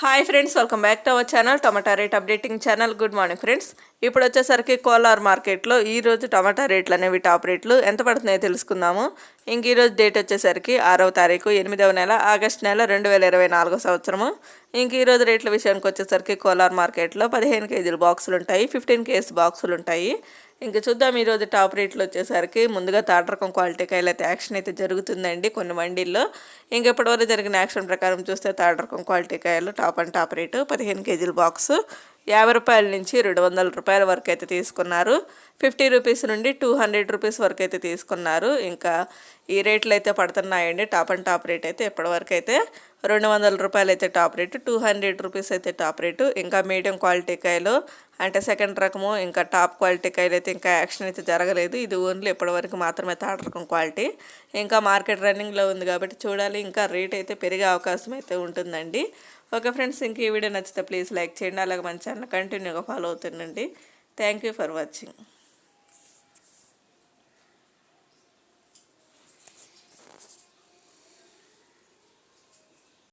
Hi friends, welcome back to our channel tomato rate updating channel. Good morning friends. ఇప్పుడు వచ్చేసరికి కోలార్ మార్కెట్లో ఈరోజు టమాటా రేట్లు అనేవి టాప్ రేట్లు ఎంత పడుతున్నాయో తెలుసుకుందాము. ఇంక ఈరోజు డేట్ వచ్చేసరికి 6వ తారీఖు 8వ నెల ఆగస్ట్ నెల 2024 సంవత్సరము. ఇంక ఈరోజు రేట్ల విషయానికి వచ్చేసరికి కోలార్ మార్కెట్లో 15 కేజీల బాక్సులు ఉంటాయి, 15 కేజీ బాక్సులు ఉంటాయి. ఇంక చూద్దాం ఈరోజు టాప్ రేట్లు వచ్చేసరికి. ముందుగా తాట రకం క్వాలిటీ కాయలు అయితే యాక్షన్ అయితే జరుగుతుందండి కొన్ని మండీల్లో. ఇంకెప్పటివరకు జరిగిన యాక్షన్ ప్రకారం చూస్తే తాట రకం క్వాలిటీ కాయలు టాప్ రేటు 15 కేజీల బాక్సు 50 రూపాయల నుంచి 200 రూపాయల వరకు అయితే తీసుకున్నారు. 50 రూపీస్ నుండి 200 రూపీస్ వరకు అయితే తీసుకున్నారు. ఇంకా ఈ రేట్లు అయితే పడుతున్నాయండి. టాప్ రేట్ అయితే ఇప్పటివరకు అయితే 200 రూపాయలు అయితే టాప్ రేటు, 200 రూపీస్ అయితే టాప్ రేటు. ఇంకా మీడియం క్వాలిటీ కాయలు అంటే సెకండ్ రకము ఇంకా టాప్ క్వాలిటీ కాయలు అయితే ఇంకా యాక్షన్ అయితే జరగలేదు. ఇది ఓన్లీ ఇప్పటివరకు మాత్రమే థర్డ్ రకం క్వాలిటీ. ఇంకా మార్కెట్ రన్నింగ్లో ఉంది కాబట్టి చూడాలి, ఇంకా రేట్ అయితే పెరిగే అవకాశం అయితే ఉంటుందండి. ఓకే ఫ్రెండ్స్, ఇంక ఈ వీడియో నచ్చితే ప్లీజ్ లైక్ చేయండి, అలాగే మన ఛానల్ కంటిన్యూగా ఫాలో అవుతుండండి. Thank you for watching.